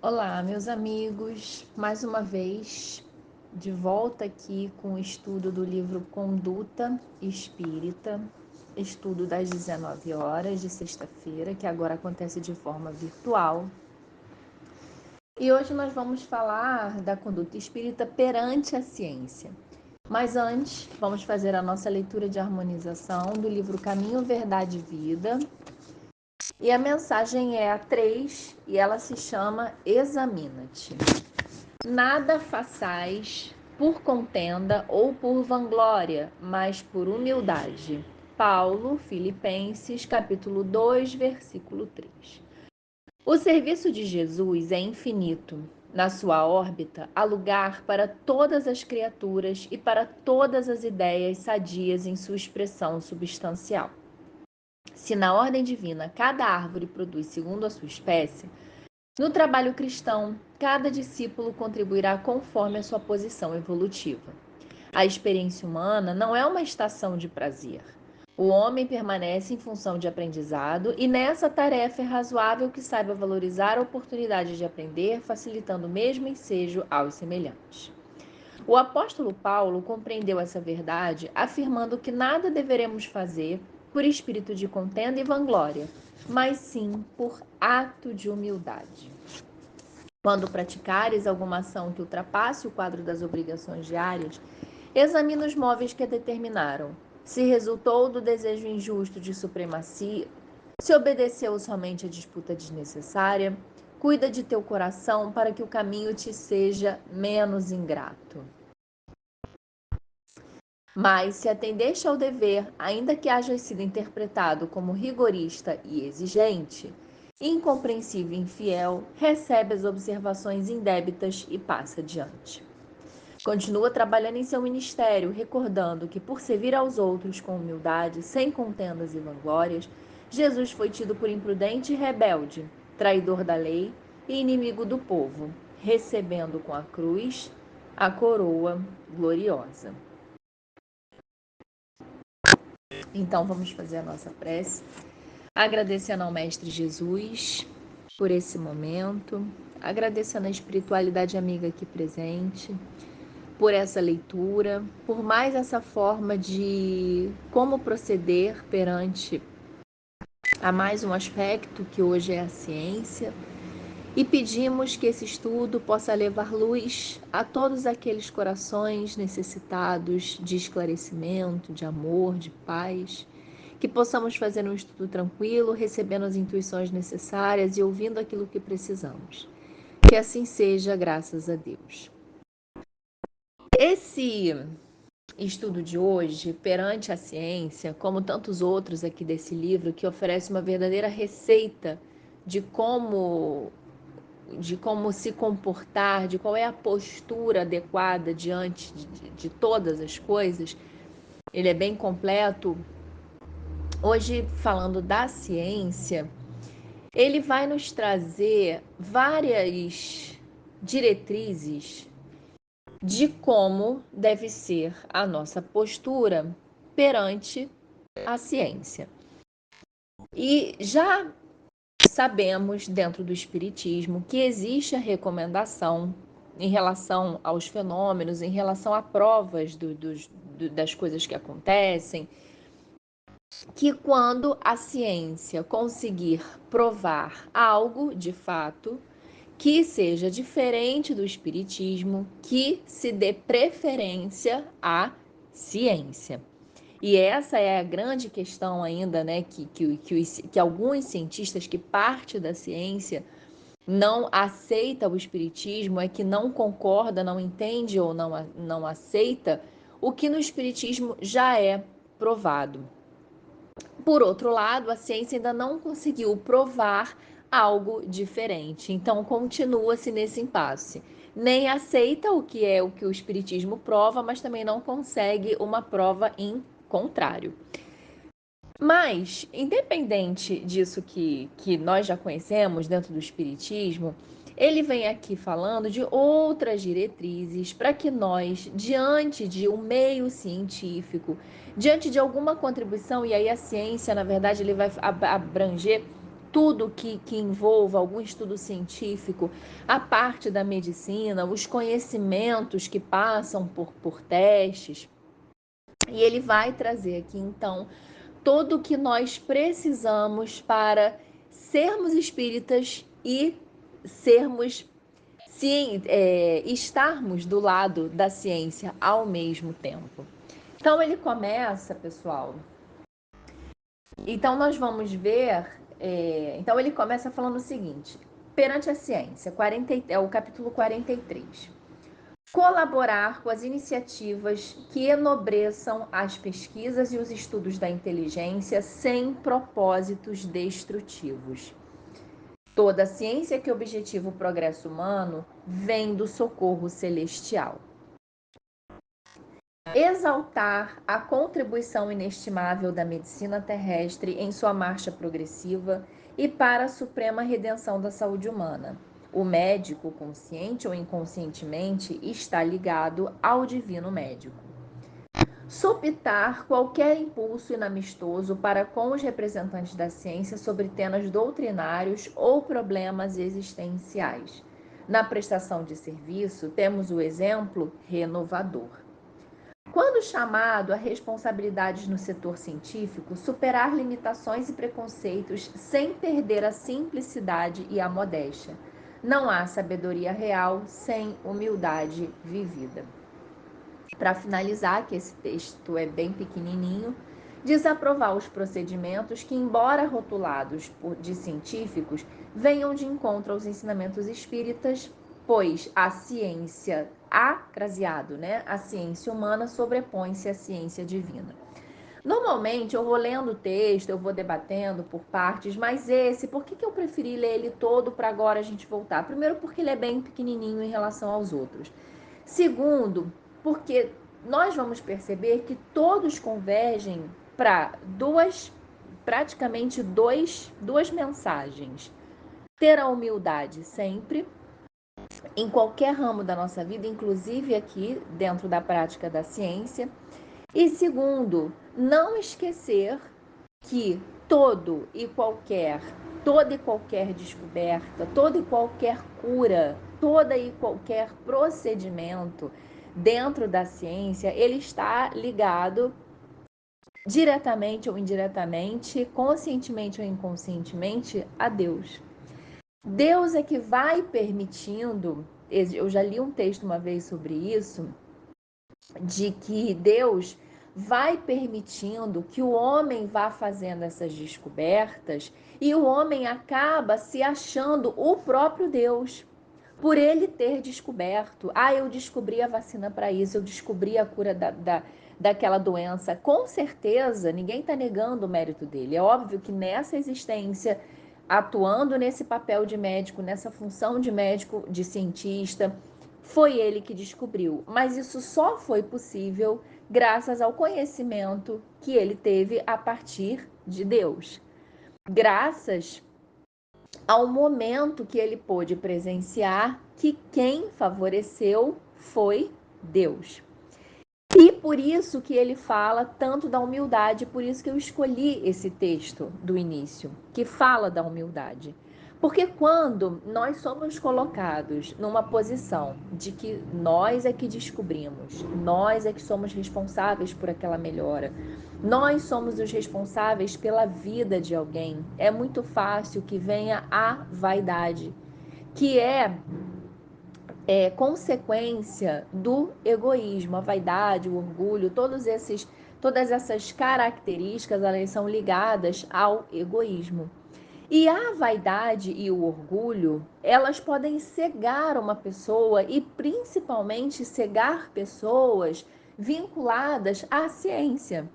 Olá, meus amigos, mais uma vez de volta aqui com o estudo do livro Conduta Espírita, estudo das 19 horas de sexta-feira, que agora acontece de forma virtual. E hoje nós vamos falar da conduta espírita perante a ciência. Mas antes, vamos fazer a nossa leitura de harmonização do livro Caminho, Verdade e Vida. E a mensagem é a 3 e ela se chama Examina-te. Nada façais por contenda ou por vanglória, mas por humildade. Paulo, Filipenses, capítulo 2, versículo 3. O serviço de Jesus é infinito. Na sua órbita, há lugar para todas as criaturas e para todas as ideias sadias em sua expressão substancial. Se na ordem divina cada árvore produz segundo a sua espécie, no trabalho cristão, cada discípulo contribuirá conforme a sua posição evolutiva. A experiência humana não é uma estação de prazer. O homem permanece em função de aprendizado e nessa tarefa é razoável que saiba valorizar a oportunidade de aprender, facilitando o mesmo ensejo aos semelhantes. O apóstolo Paulo compreendeu essa verdade, afirmando que nada deveremos fazer por espírito de contenda e vanglória, mas sim por ato de humildade. Quando praticares alguma ação que ultrapasse o quadro das obrigações diárias, examina os móveis que a determinaram. Se resultou do desejo injusto de supremacia, se obedeceu somente à disputa desnecessária, cuida de teu coração para que o caminho te seja menos ingrato. Mas, se atendeste ao dever, ainda que haja sido interpretado como rigorista e exigente, incompreensível e infiel, recebe as observações indébitas e passa adiante. Continua trabalhando em seu ministério, recordando que, por servir aos outros com humildade, sem contendas e vanglórias, Jesus foi tido por imprudente e rebelde, traidor da lei e inimigo do povo, recebendo com a cruz a coroa gloriosa. Então vamos fazer a nossa prece, agradecendo ao Mestre Jesus por esse momento, agradecendo a espiritualidade amiga aqui presente, por essa leitura, por mais essa forma de como proceder perante a mais um aspecto que hoje é a ciência. E pedimos que esse estudo possa levar luz a todos aqueles corações necessitados de esclarecimento, de amor, de paz, que possamos fazer um estudo tranquilo, recebendo as intuições necessárias e ouvindo aquilo que precisamos. Que assim seja, graças a Deus. Esse estudo de hoje, perante a ciência, como tantos outros aqui desse livro, que oferece uma verdadeira receita de como se comportar, de qual é a postura adequada diante de todas as coisas. Ele é bem completo. Hoje, falando da ciência, ele vai nos trazer várias diretrizes de como deve ser a nossa postura perante a ciência. E já sabemos, dentro do Espiritismo, que existe a recomendação em relação aos fenômenos, em relação a provas das coisas que acontecem, que quando a ciência conseguir provar algo de fato que seja diferente do Espiritismo, que se dê preferência à ciência. E essa é a grande questão ainda, né, que alguns cientistas, que parte da ciência não aceita o espiritismo, é que não concorda, não entende ou não aceita o que no espiritismo já é provado. Por outro lado, a ciência ainda não conseguiu provar algo diferente, então continua-se nesse impasse. Nem aceita o que o espiritismo prova, mas também não consegue uma prova em contrário. Mas, independente disso que nós já conhecemos dentro do Espiritismo, ele vem aqui falando de outras diretrizes para que nós, diante de um meio científico, diante de alguma contribuição, e aí a ciência, na verdade, ele vai abranger tudo que envolva algum estudo científico, a parte da medicina, os conhecimentos que passam por testes. E ele vai trazer aqui, então, tudo o que nós precisamos para sermos espíritas e sermos, estarmos do lado da ciência ao mesmo tempo. Então ele começa, pessoal. Então nós vamos ver. Então ele começa falando o seguinte: perante a ciência, é o capítulo 43. Colaborar com as iniciativas que enobreçam as pesquisas e os estudos da inteligência sem propósitos destrutivos. Toda ciência que objetiva o progresso humano vem do socorro celestial. Exaltar a contribuição inestimável da medicina terrestre em sua marcha progressiva e para a suprema redenção da saúde humana. O médico, consciente ou inconscientemente, está ligado ao divino médico. Sopitar qualquer impulso inamistoso para com os representantes da ciência sobre temas doutrinários ou problemas existenciais. Na prestação de serviço, temos o exemplo renovador. Quando chamado a responsabilidades no setor científico, superar limitações e preconceitos sem perder a simplicidade e a modéstia. Não há sabedoria real sem humildade vivida. Para finalizar, que esse texto é bem pequenininho, desaprovar os procedimentos que, embora rotulados de científicos, venham de encontro aos ensinamentos espíritas, pois a ciência, a ciência humana sobrepõe-se à ciência divina. Normalmente eu vou lendo o texto, eu vou debatendo por partes, mas por que eu preferi ler ele todo para agora a gente voltar? Primeiro, porque ele é bem pequenininho em relação aos outros. Segundo, porque nós vamos perceber que todos convergem para praticamente duas mensagens. Ter a humildade sempre, em qualquer ramo da nossa vida, inclusive aqui dentro da prática da ciência. E segundo, não esquecer que toda e qualquer descoberta, toda e qualquer cura, toda e qualquer procedimento dentro da ciência, ele está ligado diretamente ou indiretamente, conscientemente ou inconscientemente, a Deus. Deus é que vai permitindo, eu já li um texto uma vez sobre isso, de que Deus vai permitindo que o homem vá fazendo essas descobertas e o homem acaba se achando o próprio Deus, por ele ter descoberto. Eu descobri a vacina para isso, eu descobri a cura daquela doença. Com certeza, ninguém está negando o mérito dele. É óbvio que nessa existência, atuando nesse papel de médico, nessa função de médico, de cientista, foi ele que descobriu. Mas isso só foi possível graças ao conhecimento que ele teve a partir de Deus. Graças ao momento que ele pôde presenciar que quem favoreceu foi Deus. E por isso que ele fala tanto da humildade, por isso que eu escolhi esse texto do início, que fala da humildade. Porque quando nós somos colocados numa posição de que nós é que descobrimos, nós é que somos responsáveis por aquela melhora, nós somos os responsáveis pela vida de alguém, é muito fácil que venha a vaidade, que é consequência do egoísmo, a vaidade, o orgulho, todas essas características, elas são ligadas ao egoísmo. E a vaidade e o orgulho, elas podem cegar uma pessoa e principalmente cegar pessoas vinculadas à ciência.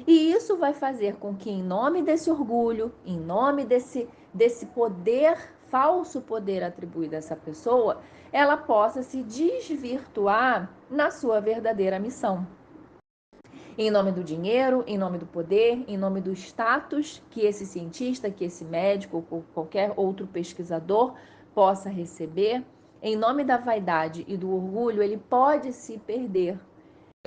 E isso vai fazer com que, em nome desse orgulho, em nome desse poder, falso poder atribuído a essa pessoa, ela possa se desvirtuar na sua verdadeira missão. Em nome do dinheiro, em nome do poder, em nome do status que esse cientista, que esse médico ou qualquer outro pesquisador possa receber, em nome da vaidade e do orgulho, ele pode se perder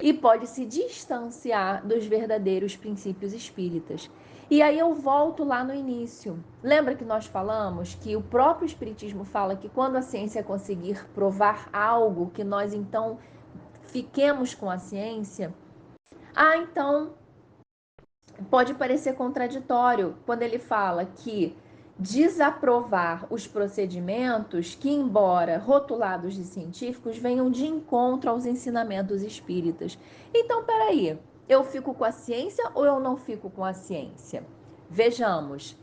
e pode se distanciar dos verdadeiros princípios espíritas. E aí eu volto lá no início. Lembra que nós falamos que o próprio Espiritismo fala que quando a ciência conseguir provar algo, que nós então fiquemos com a ciência? Então pode parecer contraditório quando ele fala que desaprovar os procedimentos que, embora rotulados de científicos, venham de encontro aos ensinamentos espíritas. Então, peraí, eu fico com a ciência ou eu não fico com a ciência? Vejamos,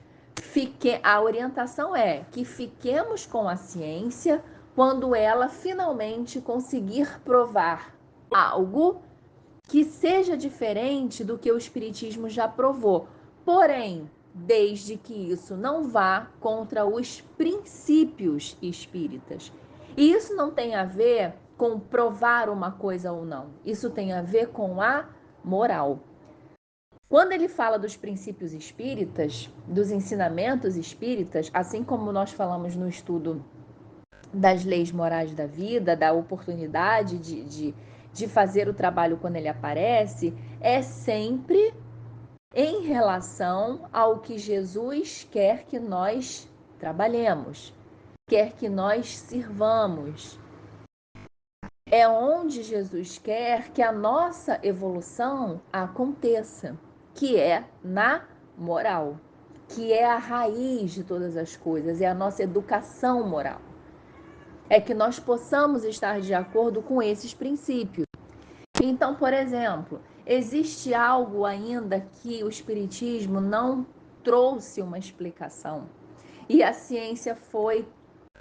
a orientação é que fiquemos com a ciência quando ela finalmente conseguir provar algo que seja diferente do que o Espiritismo já provou. Porém, desde que isso não vá contra os princípios espíritas. E isso não tem a ver com provar uma coisa ou não. Isso tem a ver com a moral. Quando ele fala dos princípios espíritas, dos ensinamentos espíritas, assim como nós falamos no estudo das leis morais da vida, da oportunidade de fazer o trabalho quando ele aparece, é sempre em relação ao que Jesus quer que nós trabalhemos, quer que nós sirvamos. É onde Jesus quer que a nossa evolução aconteça, que é na moral, que é a raiz de todas as coisas, é a nossa educação moral. É que nós possamos estar de acordo com esses princípios. Então, por exemplo, existe algo ainda que o Espiritismo não trouxe uma explicação e a ciência foi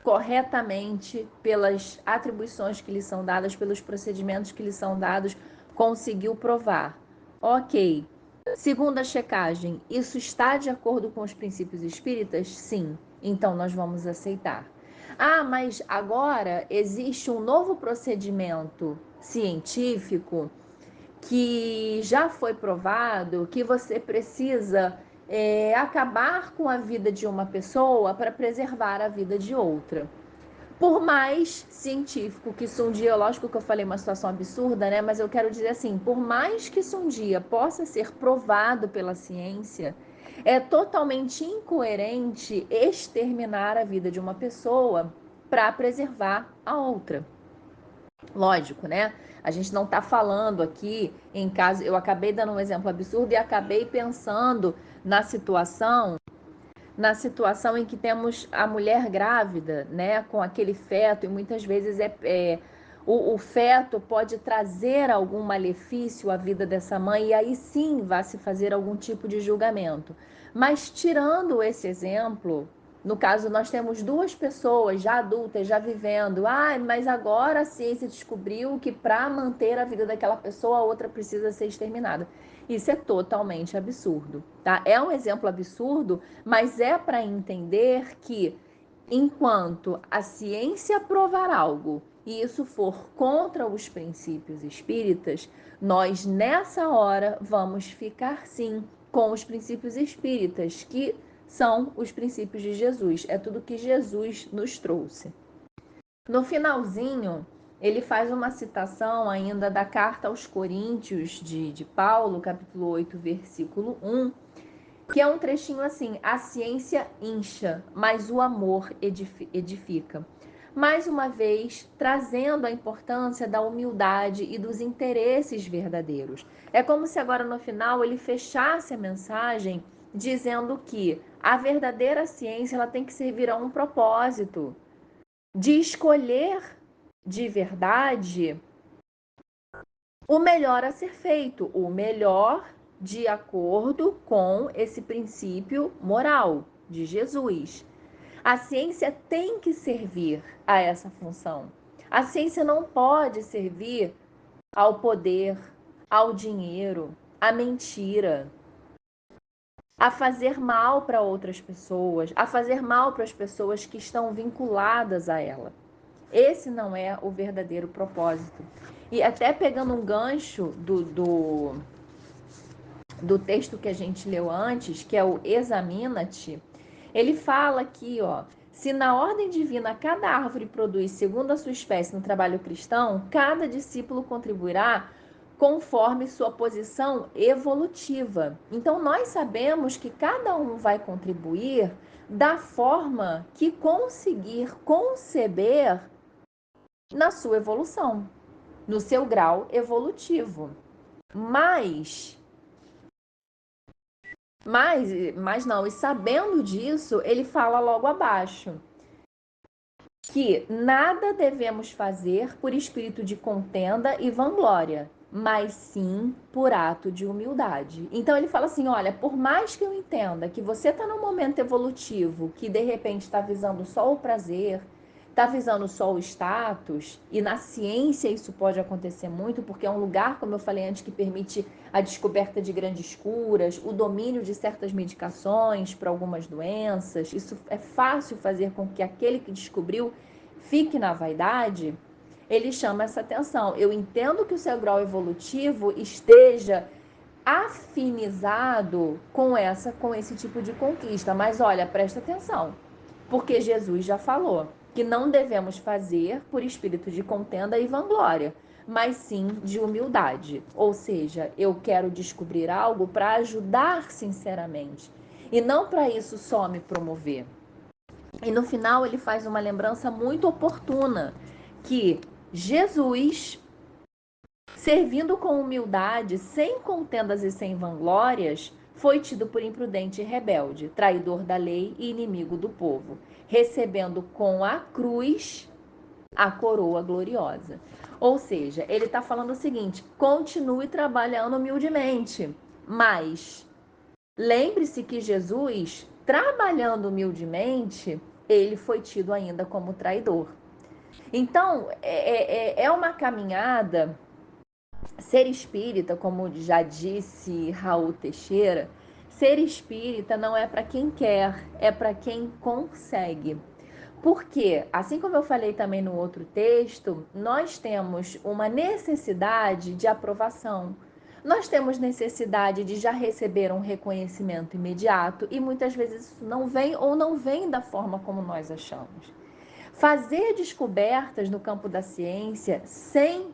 corretamente, pelas atribuições que lhe são dadas, pelos procedimentos que lhe são dados, conseguiu provar. Ok. Segundo a checagem, isso está de acordo com os princípios espíritas? Sim. Então nós vamos aceitar. Mas agora existe um novo procedimento científico que já foi provado que você precisa acabar com a vida de uma pessoa para preservar a vida de outra. Por mais científico que isso um dia, lógico que eu falei uma situação absurda, né? Mas eu quero dizer assim, por mais que isso um dia possa ser provado pela ciência, é totalmente incoerente exterminar a vida de uma pessoa para preservar a outra. Lógico, né? A gente não está falando aqui em caso. Eu acabei dando um exemplo absurdo e acabei pensando na situação em que temos a mulher grávida, né, com aquele feto, e muitas vezes o feto pode trazer algum malefício à vida dessa mãe, e aí sim vai se fazer algum tipo de julgamento. Mas tirando esse exemplo, no caso nós temos duas pessoas já adultas, já vivendo, mas agora a ciência descobriu que para manter a vida daquela pessoa, a outra precisa ser exterminada. Isso é totalmente absurdo, tá? É um exemplo absurdo, mas é para entender que enquanto a ciência provar algo e isso for contra os princípios espíritas, nós nessa hora vamos ficar sim com os princípios espíritas, que são os princípios de Jesus. É tudo que Jesus nos trouxe. No finalzinho, ele faz uma citação ainda da carta aos Coríntios de Paulo, capítulo 8, versículo 1, que é um trechinho assim: a ciência incha, mas o amor edifica. Mais uma vez, trazendo a importância da humildade e dos interesses verdadeiros. É como se agora no final ele fechasse a mensagem dizendo que a verdadeira ciência ela tem que servir a um propósito de escolher de verdade o melhor a ser feito, o melhor de acordo com esse princípio moral de Jesus. A ciência tem que servir a essa função. A ciência não pode servir ao poder, ao dinheiro, à mentira, a fazer mal para outras pessoas, a fazer mal para as pessoas que estão vinculadas a ela. Esse não é o verdadeiro propósito. E até pegando um gancho do texto que a gente leu antes, que é o Examina-te, ele fala aqui, ó, se na ordem divina cada árvore produz segundo a sua espécie no trabalho cristão, cada discípulo contribuirá conforme sua posição evolutiva. Então, nós sabemos que cada um vai contribuir da forma que conseguir conceber na sua evolução, no seu grau evolutivo. Mas não, e sabendo disso, ele fala logo abaixo que nada devemos fazer por espírito de contenda e vanglória, mas sim por ato de humildade. Então ele fala assim, olha, por mais que eu entenda que você está num momento evolutivo que de repente está visando só o prazer, está visando só o status, e na ciência isso pode acontecer muito, porque é um lugar, como eu falei antes, que permite a descoberta de grandes curas, o domínio de certas medicações para algumas doenças. Isso é fácil fazer com que aquele que descobriu fique na vaidade. Ele chama essa atenção. Eu entendo que o seu grau evolutivo esteja afinizado com esse tipo de conquista, mas olha, presta atenção, porque Jesus já falou que não devemos fazer por espírito de contenda e vanglória, mas sim de humildade. Ou seja, eu quero descobrir algo para ajudar sinceramente e não para isso só me promover. E no final ele faz uma lembrança muito oportuna que Jesus, servindo com humildade, sem contendas e sem vanglórias, foi tido por imprudente e rebelde, traidor da lei e inimigo do povo, recebendo com a cruz a coroa gloriosa. Ou seja, ele está falando o seguinte: continue trabalhando humildemente, mas lembre-se que Jesus, trabalhando humildemente, ele foi tido ainda como traidor. Então, é uma caminhada. Ser espírita, como já disse Raul Teixeira, ser espírita não é para quem quer, é para quem consegue. Porque, assim como eu falei também no outro texto, nós temos uma necessidade de aprovação. Nós temos necessidade de já receber um reconhecimento imediato e muitas vezes isso não vem ou não vem da forma como nós achamos. Fazer descobertas no campo da ciência sem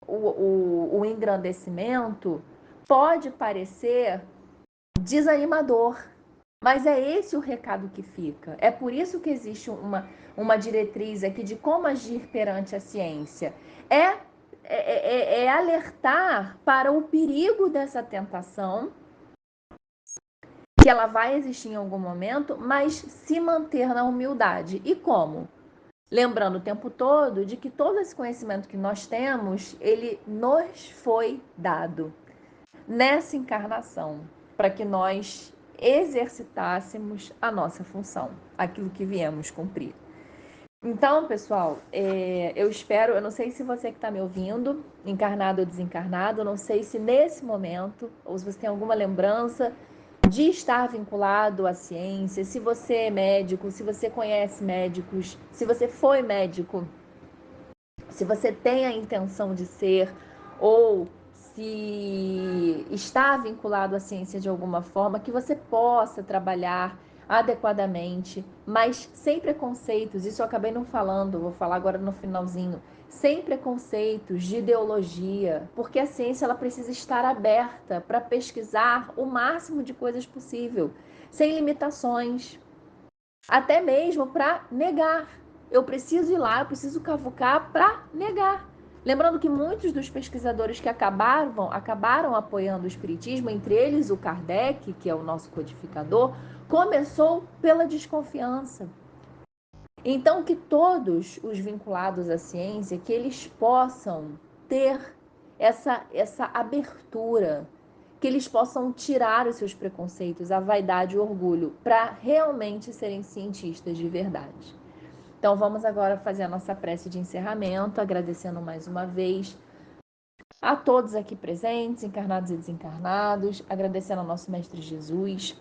o engrandecimento pode parecer desanimador, mas é esse o recado que fica. É por isso que existe uma diretriz aqui de como agir perante a ciência. É alertar para o perigo dessa tentação, que ela vai existir em algum momento, mas se manter na humildade. E como? Lembrando o tempo todo de que todo esse conhecimento que nós temos, ele nos foi dado nessa encarnação, para que nós exercitássemos a nossa função, aquilo que viemos cumprir. Então, pessoal, eu espero, eu não sei se você que está me ouvindo, encarnado ou desencarnado, eu não sei se nesse momento, ou se você tem alguma lembrança de estar vinculado à ciência, se você é médico, se você conhece médicos, se você foi médico, se você tem a intenção de ser, ou se está vinculado à ciência de alguma forma, que você possa trabalhar adequadamente, mas sem preconceitos. Isso eu acabei não falando, vou falar agora no finalzinho. Sem preconceitos de ideologia, porque a ciência ela precisa estar aberta para pesquisar o máximo de coisas possível, sem limitações, até mesmo para negar. Eu preciso ir lá, eu preciso cavucar para negar. Lembrando que muitos dos pesquisadores que acabaram apoiando o espiritismo, entre eles o Kardec, que é o nosso codificador, começou pela desconfiança. Então, que todos os vinculados à ciência, que eles possam ter essa abertura, que eles possam tirar os seus preconceitos, a vaidade e o orgulho, para realmente serem cientistas de verdade. Então, vamos agora fazer a nossa prece de encerramento, agradecendo mais uma vez a todos aqui presentes, encarnados e desencarnados, agradecendo ao nosso Mestre Jesus,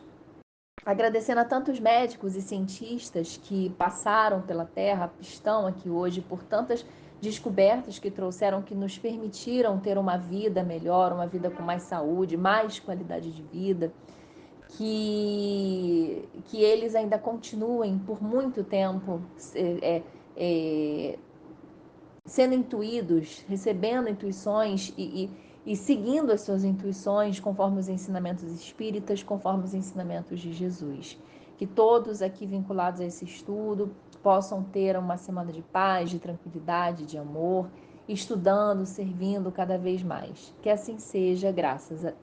agradecendo a tantos médicos e cientistas que passaram pela Terra, estão aqui hoje, por tantas descobertas que trouxeram, que nos permitiram ter uma vida melhor, uma vida com mais saúde, mais qualidade de vida, que eles ainda continuem por muito tempo sendo intuídos, recebendo intuições e seguindo as suas intuições, conforme os ensinamentos espíritas, conforme os ensinamentos de Jesus. Que todos aqui vinculados a esse estudo possam ter uma semana de paz, de tranquilidade, de amor, estudando, servindo cada vez mais. Que assim seja, graças a